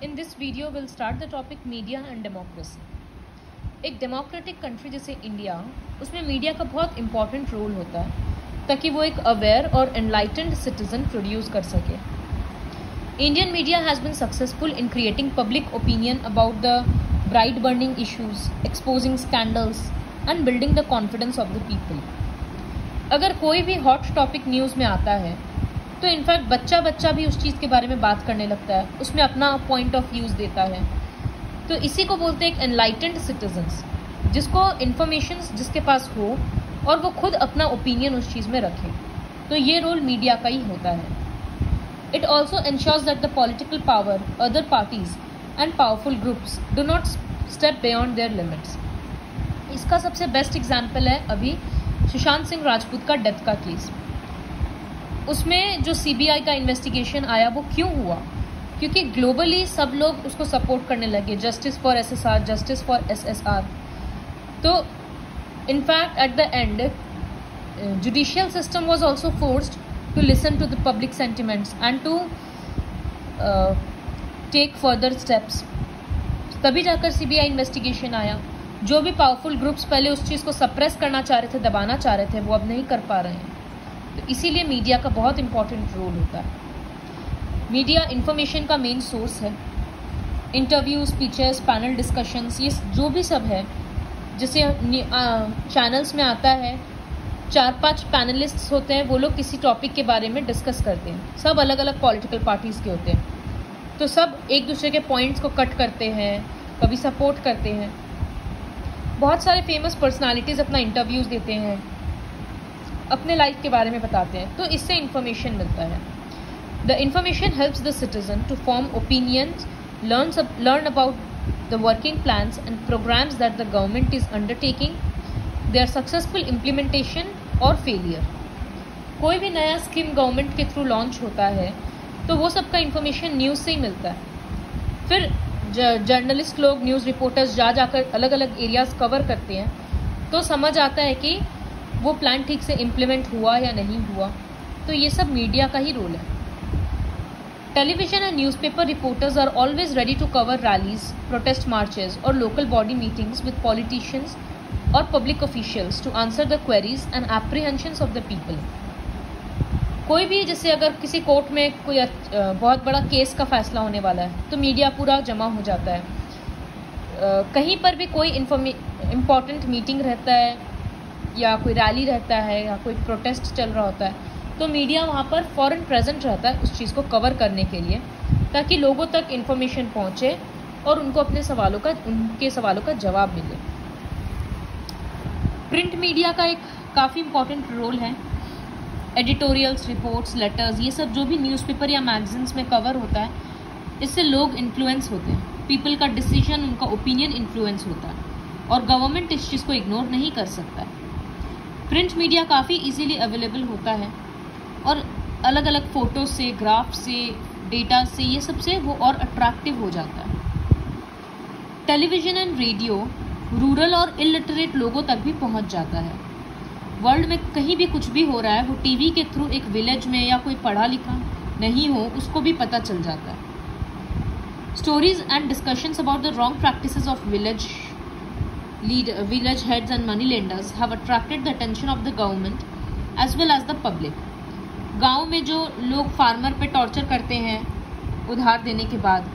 In this video, we'll start the topic media and democracy. एक democratic country जैसे India, उसमें media का बहुत इंपॉर्टेंट रोल होता है ताकि वो एक अवेयर और एनलाइटेंड सिटीजन प्रोड्यूस कर सके. Indian media has been successful in creating public opinion about the bright burning issues, exposing scandals and building the confidence of the people. अगर कोई भी हॉट टॉपिक न्यूज़ में आता है तो इनफैक्ट बच्चा भी उस चीज़ के बारे में बात करने लगता है, उसमें अपना पॉइंट ऑफ व्यूज़ देता है. तो इसी को बोलते हैं एक एनलाइटेंड सिटीजन्स, जिसको इन्फॉर्मेशन जिसके पास हो और वो खुद अपना ओपिनियन उस चीज़ में रखे. तो ये रोल मीडिया का ही होता है. It also ensures that the political power, other parties and powerful groups do not step beyond their limits. इसका सबसे बेस्ट एग्जाम्पल है अभी सुशांत सिंह राजपूत का डेथ का केस. उसमें जो सीबीआई का इन्वेस्टिगेशन आया वो क्यों हुआ? क्योंकि ग्लोबली सब लोग उसको सपोर्ट करने लगे, justice for SSR, justice for SSR. तो in fact at the end judicial system was also forced to listen to the public sentiments and to take further steps. तभी जाकर सीबीआई इन्वेस्टिगेशन आया. जो भी पावरफुल ग्रुप्स पहले उस चीज़ को सप्रेस करना चाह रहे थे, दबाना चाह रहे थे, वो अब नहीं कर पा रहे हैं. तो इसीलिए मीडिया का बहुत इंपॉर्टेंट रोल होता है. मीडिया इंफॉर्मेशन का मेन सोर्स है. इंटरव्यू, स्पीचेस, पैनल डिस्कशंस, ये जो भी सब है, जैसे चैनल्स में आता है 4-5 पैनलिस्ट्स होते हैं, वो लोग किसी टॉपिक के बारे में डिस्कस करते हैं. सब अलग अलग पॉलिटिकल पार्टीज़ के होते हैं. तो सब एक दूसरे के पॉइंट्स को कट करते हैं, कभी सपोर्ट करते हैं. बहुत सारे फेमस पर्सनालिटीज़ अपना इंटरव्यूज़ देते हैं, अपने लाइफ के बारे में बताते हैं. तो इससे इंफॉर्मेशन मिलता है. The information helps the citizen to form opinions, learn about the working plans and programs that the government is undertaking, their successful implementation और फेलियर. कोई भी नया स्कीम गवर्नमेंट के थ्रू लॉन्च होता है तो वो सबका इन्फॉर्मेशन न्यूज़ से ही मिलता है. फिर जर्नलिस्ट लोग, न्यूज़ रिपोर्टर्स जाकर अलग अलग एरियाज़ कवर करते हैं, तो समझ आता है कि वो प्लान ठीक से इम्प्लीमेंट हुआ या नहीं हुआ. तो ये सब मीडिया का ही रोल है. Television and newspaper reporters are always ready to cover rallies, protest marches और local body meetings with politicians और public officials to answer the queries and apprehensions of the people. कोई भी, जैसे अगर किसी कोर्ट में कोई बहुत बड़ा केस का फैसला होने वाला है तो मीडिया पूरा जमा हो जाता है. कहीं पर भी कोई इम्पॉर्टेंट मीटिंग रहता है या कोई रैली रहता है या कोई प्रोटेस्ट चल रहा होता है तो मीडिया वहाँ पर फ़ौरन प्रेजेंट रहता है उस चीज़ को कवर करने के लिए, ताकि लोगों तक इन्फॉर्मेशन पहुँचे और उनको उनके सवालों का जवाब मिले. प्रिंट मीडिया का एक काफ़ी इम्पॉर्टेंट रोल है. एडिटोरियल्स, रिपोर्ट्स, लेटर्स, ये सब जो भी न्यूज़पेपर या मैगजीन्स में कवर होता है, इससे लोग इन्फ्लुएंस होते हैं. पीपल का डिसीजन, उनका ओपिनियन इन्फ्लुएंस होता है और गवर्नमेंट इस चीज़ को इग्नोर नहीं कर सकता है. प्रिंट मीडिया काफ़ी इजीली अवेलेबल होता है और अलग अलग फ़ोटो से, ग्राफ से, डेटा से, ये सब से वो और अट्रैक्टिव हो जाता है. टेलीविज़न एंड रेडियो रूरल और इलिटरेट लोगों तक भी पहुंच जाता है. वर्ल्ड में कहीं भी कुछ भी हो रहा है, वो टीवी के थ्रू एक विलेज में या कोई पढ़ा लिखा नहीं हो उसको भी पता चल जाता है. Stories and discussions about the wrong practices of village heads and money lenders have attracted the attention of the government as well as the public. गांव में जो लोग फार्मर पे टॉर्चर करते हैं उधार देने के बाद,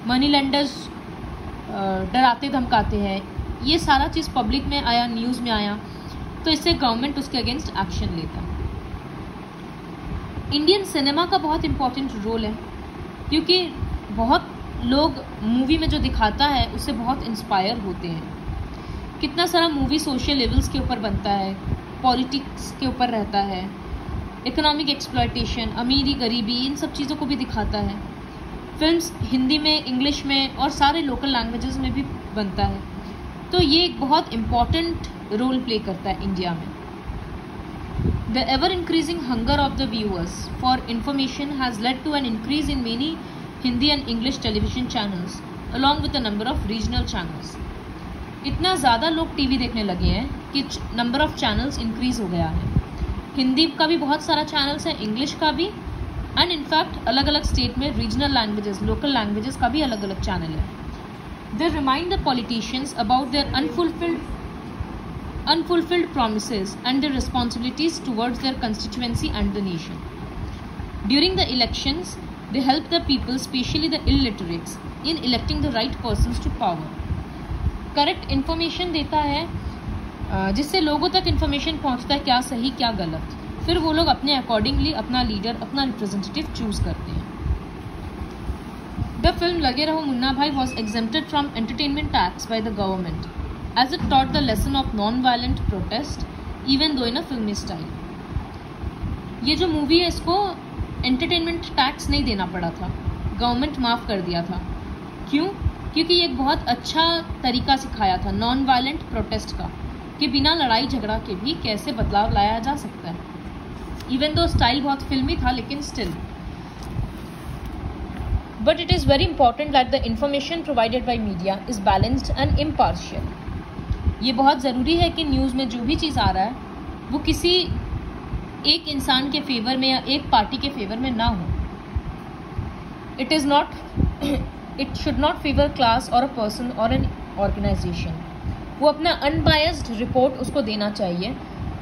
मनी लेंडर्स डराते धमकाते हैं, ये सारा चीज़ पब्लिक में आया, न्यूज़ में आया, तो इससे गवर्नमेंट उसके अगेंस्ट एक्शन लेता है. इंडियन सिनेमा का बहुत इम्पोर्टेंट रोल है, क्योंकि बहुत लोग मूवी में जो दिखाता है उससे बहुत इंस्पायर होते हैं. कितना सारा मूवी सोशल लेवल्स के ऊपर बनता है, पॉलिटिक्स के ऊपर रहता है, इकोनॉमिक एक्सप्लॉयटेशन, अमीरी गरीबी, इन सब चीज़ों को भी दिखाता है. फिल्म्स हिंदी में, इंग्लिश में और सारे लोकल लैंग्वेजेस में भी बनता है. तो ये एक बहुत इम्पॉर्टेंट रोल प्ले करता है इंडिया में. The ever increasing hunger of the viewers for information has led to an increase in many Hindi and English television channels along with the number of regional channels. इतना ज़्यादा लोग TV देखने लगे हैं कि नंबर ऑफ चैनल्स इंक्रीज़ हो गया है. हिंदी का भी बहुत सारा चैनल्स है, इंग्लिश का भी एंड इनफैक्ट अलग अलग स्टेट में रीजनल लैंग्वेजेस, लोकल लैंग्वेजेस का भी अलग अलग चैनल है. They remind the politicians about their unfulfilled promises and their responsibilities towards their constituency and the nation. During the elections, they help the people, especially the illiterates, in electing the right persons to power. Correct information देता है जिससे लोगों तक information पहुंचता है क्या सही क्या गलत. फिर वो लोग अपने अकॉर्डिंगली अपना लीडर, अपना रिप्रेजेंटेटिव चूज करते हैं. The film लगे रहो मुन्ना भाई was exempted from entertainment tax by the government, as it taught the lesson of non-violent protest, even though in a filmy style. ये जो मूवी है इसको एंटरटेनमेंट टैक्स नहीं देना पड़ा था, गवर्नमेंट माफ़ कर दिया था. क्यों? क्योंकि ये एक बहुत अच्छा तरीका सिखाया था नॉन वायलेंट प्रोटेस्ट का, कि बिना लड़ाई झगड़ा के भी कैसे बदलाव लाया जा सकता है. इवन दो स्टाइल बहुत फिल्मी था, लेकिन still. But it is very important that the information provided by media is balanced and impartial. ये बहुत ज़रूरी है कि न्यूज़ में जो भी चीज़ आ रहा है वो किसी एक इंसान के फेवर में या एक पार्टी के फेवर में ना हो. It should not favour class और अ पर्सन और एन ऑर्गेनाइजेशन. वो अपना अनबायस्ड रिपोर्ट उसको देना चाहिए.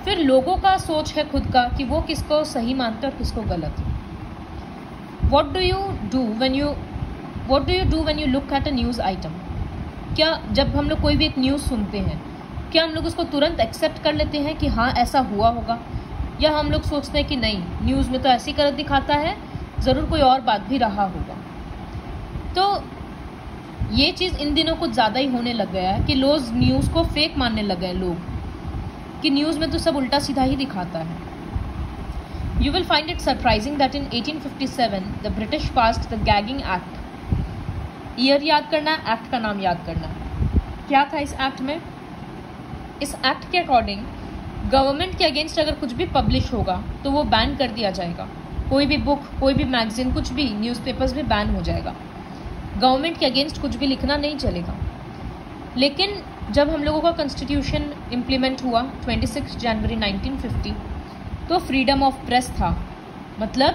फिर लोगों का सोच है खुद का कि वो किसको सही मानते हैं और किसको गलत. What do you do when you look at a news item? क्या जब हम लोग कोई भी एक न्यूज़ सुनते हैं, क्या हम लोग उसको तुरंत एक्सेप्ट कर लेते हैं कि हाँ ऐसा हुआ होगा, या हम लोग सोचते हैं कि नहीं, न्यूज़ में तो ऐसी गलत दिखाता है, ज़रूर कोई और बात भी रहा होगा. तो ये चीज़ इन दिनों कुछ ज़्यादा ही होने लग गया है कि लोग न्यूज़ को फेक मानने लग गए लोग, कि न्यूज़ में तो सब उल्टा सीधा ही दिखाता है. You will find it surprising that in 1857 the British passed the Gagging Act. Year याद करना है, एक्ट का नाम याद करना है. क्या था इस एक्ट में? इस एक्ट के अकॉर्डिंग गवर्नमेंट के अगेंस्ट अगर कुछ भी पब्लिश होगा तो वो बैन कर दिया जाएगा. कोई भी बुक, कोई भी मैगजीन, कुछ भी न्यूज़पेपर्स भी बैन हो जाएगा. गवर्नमेंट के अगेंस्ट कुछ भी लिखना नहीं चलेगा. लेकिन जब हम लोगों का कॉन्स्टिट्यूशन इम्प्लीमेंट हुआ 26 जनवरी 1950, तो फ्रीडम ऑफ प्रेस था. मतलब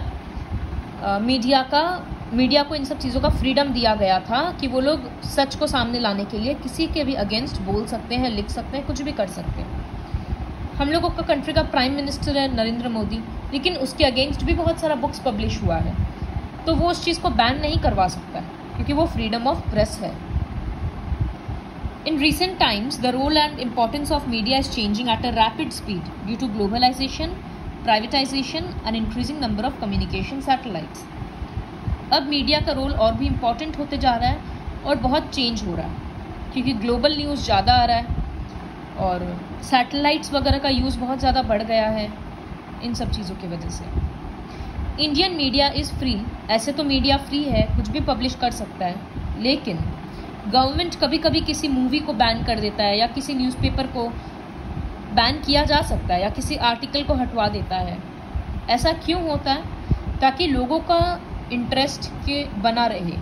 मीडिया को इन सब चीज़ों का फ्रीडम दिया गया था कि वो लोग सच को सामने लाने के लिए किसी के भी अगेंस्ट बोल सकते हैं, लिख सकते हैं, कुछ भी कर सकते हैं. हम लोगों का कंट्री का प्राइम मिनिस्टर है नरेंद्र मोदी, लेकिन उसके अगेंस्ट भी बहुत सारा बुक्स पब्लिश हुआ है. तो वो उस चीज़ को बैन नहीं करवा सकता है क्योंकि वो फ्रीडम ऑफ प्रेस है. In recent times, the role and importance of media is changing at a rapid speed due to globalization, privatization and increasing number of communication satellites. अब मीडिया का रोल और भी इम्पॉर्टेंट होते जा रहा है और बहुत चेंज हो रहा है क्योंकि ग्लोबल न्यूज़ ज़्यादा आ रहा है और सैटेलाइट्स वगैरह का यूज़ बहुत ज़्यादा बढ़ गया है. इन सब चीज़ों की वजह से इंडियन मीडिया इज़ फ्री. ऐसे तो मीडिया फ्री है, कुछ भी पब्लिश कर सकता है, लेकिन गवर्नमेंट कभी कभी किसी मूवी को बैन कर देता है या किसी न्यूज़पेपर को बैन किया जा सकता है या किसी आर्टिकल को हटवा देता है. ऐसा क्यों होता है? ताकि लोगों का इंटरेस्ट के बना रहे.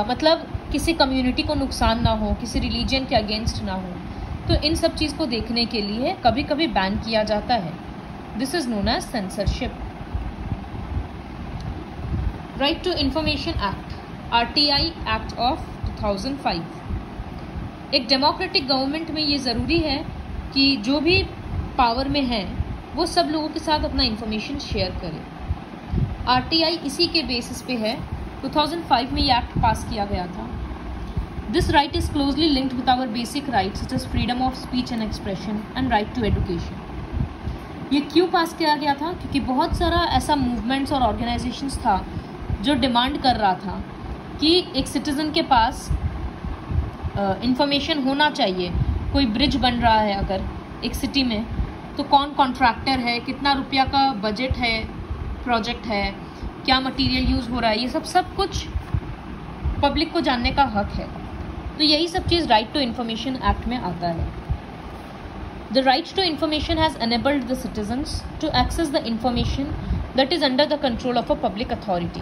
मतलब किसी कम्युनिटी को नुकसान ना हो, किसी रिलीजन के अगेंस्ट ना हो. तो इन सब चीज़ को देखने के लिए कभी कभी बैन किया जाता है. This is known as censorship. Right to information act, RTI act of 2005. एक डेमोक्रेटिक गवर्नमेंट में ये ज़रूरी है कि जो भी पावर में है वो सब लोगों के साथ अपना इंफॉर्मेशन शेयर करे. RTI इसी के बेसिस पे है. 2005 में ये एक्ट पास किया गया था. This right is closely linked with our basic rights such as freedom of speech and expression and right to education. ये क्यों पास किया गया था? क्योंकि बहुत सारा ऐसा मूवमेंट्स और ऑर्गेनाइजेशंस था जो डिमांड कर रहा था कि एक सिटीज़न के पास इंफॉर्मेशन होना चाहिए. कोई ब्रिज बन रहा है अगर एक सिटी में, तो कौन कॉन्ट्रैक्टर है, कितना रुपया का बजट है, प्रोजेक्ट है, क्या मटेरियल यूज़ हो रहा है, ये सब कुछ पब्लिक को जानने का हक है. तो यही सब चीज़ राइट टू इन्फॉर्मेशन एक्ट में आता है. The right to information has enabled the citizens to access the information that is under the control of a public authority.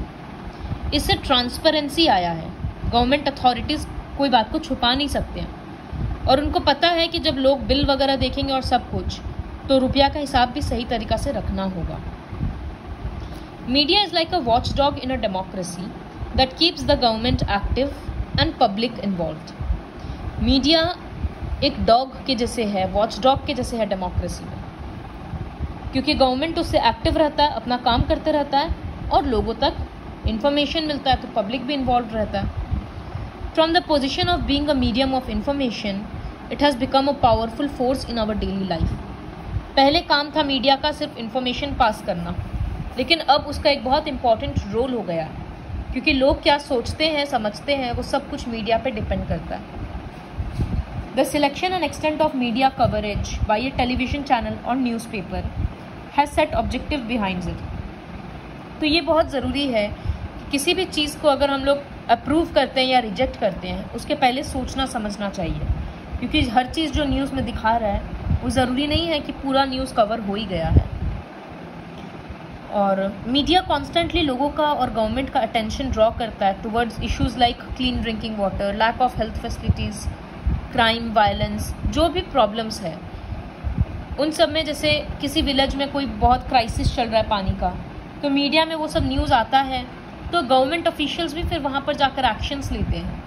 इससे ट्रांसपेरेंसी आया है. गवर्नमेंट अथॉरिटीज़ कोई बात को छुपा नहीं सकते हैं और उनको पता है कि जब लोग बिल वगैरह देखेंगे और सब कुछ, तो रुपया का हिसाब भी सही तरीक़ा से रखना होगा. Media is like a watchdog in a democracy that keeps the government active and public involved. Media एक डॉग के जैसे है, वॉचडॉग के जैसे है डेमोक्रेसी में, क्योंकि गवर्नमेंट उससे एक्टिव रहता है, अपना काम करते रहता है और लोगों तक इंफॉर्मेशन मिलता है, तो पब्लिक भी इन्वॉल्व रहता है. From the position of being a medium of information, it has become a powerful force in our daily life. पहले काम था मीडिया का सिर्फ इंफॉर्मेशन पास करना, लेकिन अब उसका एक बहुत इंपॉर्टेंट रोल हो गया है, क्योंकि लोग क्या सोचते हैं, समझते हैं, वो सब कुछ मीडिया पे डिपेंड करता है. The selection and extent of media coverage by a television channel और newspaper has set objective behind it. तो ये बहुत ज़रूरी है कि किसी भी चीज़ को अगर हम लोग अप्रूव करते हैं या रिजेक्ट करते हैं, उसके पहले सोचना समझना चाहिए, क्योंकि हर चीज़ जो न्यूज़ में दिखा रहा है वो ज़रूरी नहीं है कि पूरा न्यूज़ कवर हो ही गया है. और मीडिया कॉन्स्टेंटली लोगों का और गवर्नमेंट का अटेंशन ड्रॉ करता है towards issues like clean drinking water, lack of health facilities, crime, violence, जो भी प्रॉब्लम्स है उन सब में. जैसे किसी विलेज में कोई बहुत क्राइसिस चल रहा है पानी का, तो मीडिया में वो सब न्यूज़ आता है, तो गवर्नमेंट ऑफिशियल्स भी फिर वहाँ पर जाकर एक्शंस लेते हैं.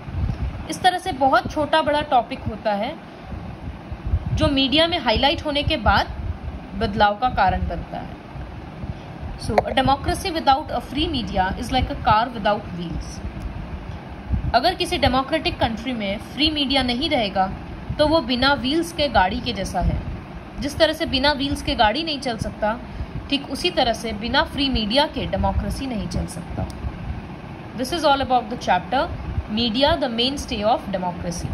इस तरह से बहुत छोटा बड़ा टॉपिक होता है जो मीडिया में हाईलाइट होने के बाद बदलाव का कारण बनता है. So, a democracy without a free media is like a car without wheels. अगर किसी डेमोक्रेटिक कंट्री में फ्री मीडिया नहीं रहेगा तो वो बिना व्हील्स के गाड़ी के जैसा है. जिस तरह से बिना व्हील्स के गाड़ी नहीं चल सकता, ठीक उसी तरह से बिना फ्री मीडिया के डेमोक्रेसी नहीं चल सकता. This is all about the chapter media the main stay of democracy.